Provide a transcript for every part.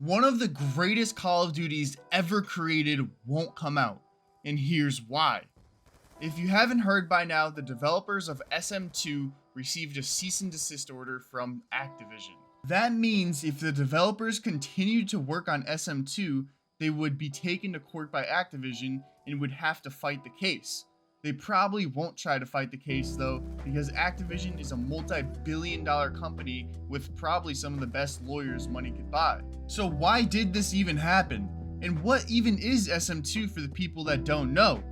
one of the greatest Call of Duties ever created won't come out, and here's why. If you haven't heard by now, the developers of SM2 received a cease and desist order from Activision. That means if the developers continued to work on SM2, they would be taken to court by Activision and would have to fight the case. They probably won't try to fight the case though, because Activision is a multi-billion-dollar company with probably some of the best lawyers money could buy. So why did this even happen? And what even is SM2 for the people that don't know?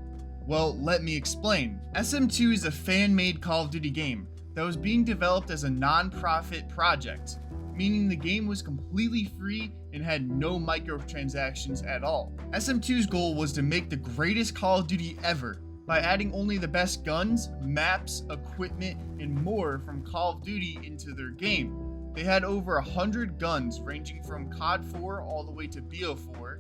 Well, let me explain. SM2 is a fan-made Call of Duty game that was being developed as a non-profit project, meaning the game was completely free and had no microtransactions at all. SM2's goal was to make the greatest Call of Duty ever by adding only the best guns, maps, equipment, and more from Call of Duty into their game. They had over 100 guns ranging from COD 4 all the way to BO4,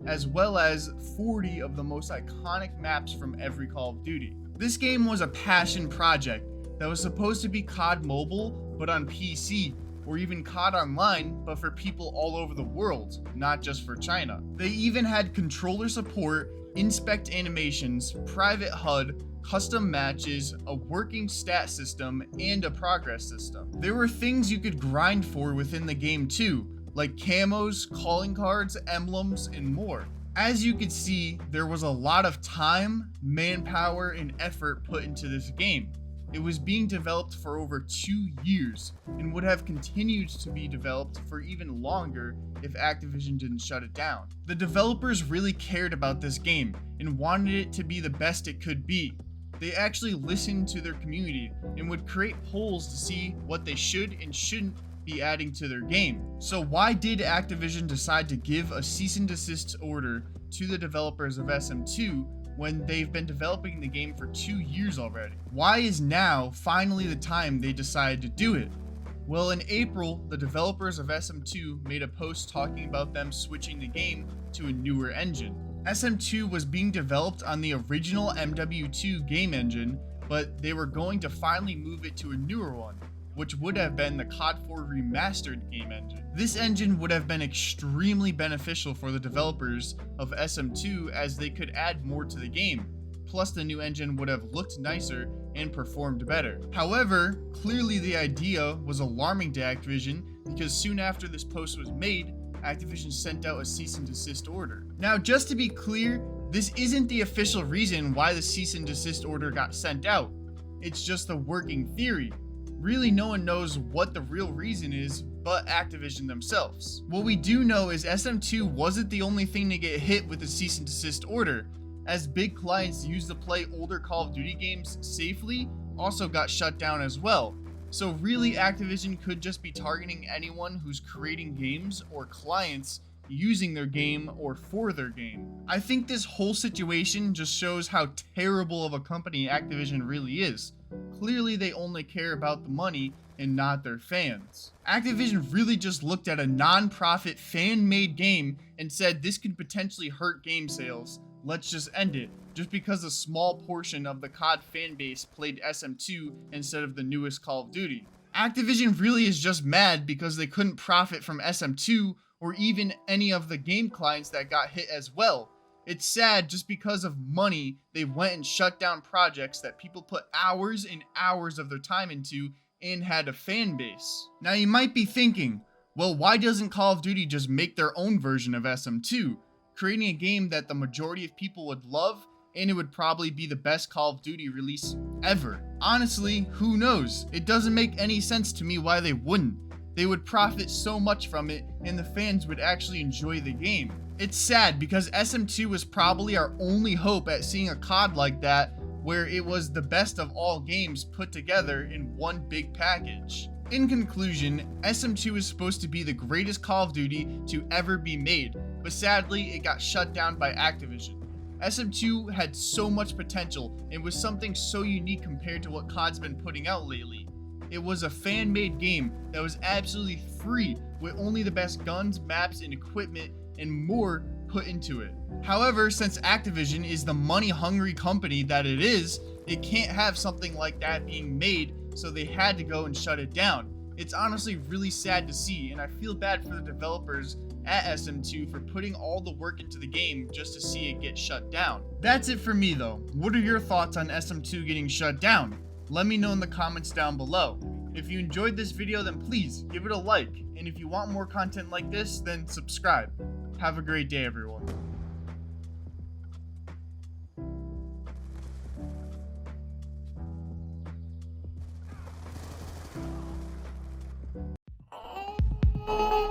as well as 40 of the most iconic maps from every Call of Duty. This game was a passion project that was supposed to be COD Mobile, but on PC, or even COD Online, but for people all over the world, not just for China. They even had controller support, inspect animations, private HUD, custom matches, a working stat system, and a progress system. There were things you could grind for within the game too, like camos, calling cards, emblems, and more. As you could see, there was a lot of time, manpower, and effort put into this game. It was being developed for over 2 years and would have continued to be developed for even longer if Activision didn't shut it down. The developers really cared about this game and wanted it to be the best it could be. They actually listened to their community and would create polls to see what they should and shouldn't be adding to their game. So why did Activision decide to give a cease and desist order to the developers of SM2 when they've been developing the game for 2 years already? Why is now finally the time they decided to do it? Well, in April, the developers of SM2 made a post talking about them switching the game to a newer engine. SM2 was being developed on the original MW2 game engine, but they were going to finally move it to a newer one, which would have been the COD 4 remastered game engine. This engine would have been extremely beneficial for the developers of SM2 as they could add more to the game. Plus the new engine would have looked nicer and performed better. However, clearly the idea was alarming to Activision because soon after this post was made, Activision sent out a cease and desist order. Now, just to be clear, this isn't the official reason why the cease and desist order got sent out. It's just a working theory. Really, no one knows what the real reason is but Activision themselves. What we do know is SM2 wasn't the only thing to get hit with the cease and desist order, as big clients used to play older Call of Duty games safely also got shut down as well. So really, Activision could just be targeting anyone who's creating games or clients using their game or for their game. I think this whole situation just shows how terrible of a company Activision really is. Clearly they only care about the money and not their fans. Activision really just looked at a non-profit fan-made game and said this could potentially hurt game sales. Let's just end it, just because a small portion of the COD fanbase played SM2 instead of the newest Call of Duty. Activision really is just mad because they couldn't profit from SM2 or even any of the game clients that got hit as well. It's sad just because of money, they went and shut down projects that people put hours and hours of their time into and had a fan base. Now you might be thinking, well, why doesn't Call of Duty just make their own version of SM2? Creating a game that the majority of people would love, and it would probably be the best Call of Duty release ever. Honestly, who knows? It doesn't make any sense to me why they wouldn't. They would profit so much from it, and the fans would actually enjoy the game. It's sad because SM2 was probably our only hope at seeing a COD like that, where it was the best of all games put together in one big package. In conclusion, SM2 is supposed to be the greatest Call of Duty to ever be made, but sadly it got shut down by Activision. SM2 had so much potential and was something so unique compared to what COD's been putting out lately. It was a fan-made game that was absolutely free with only the best guns, maps, and equipment and more put into it. However, since Activision is the money-hungry company that it is, it can't have something like that being made, so they had to go and shut it down. It's honestly really sad to see, and I feel bad for the developers at SM2 for putting all the work into the game just to see it get shut down. That's it for me though. What are your thoughts on SM2 getting shut down? Let me know in the comments down below. If you enjoyed this video, then please give it a like, and if you want more content like this, then subscribe. Have a great day, everyone. Oh.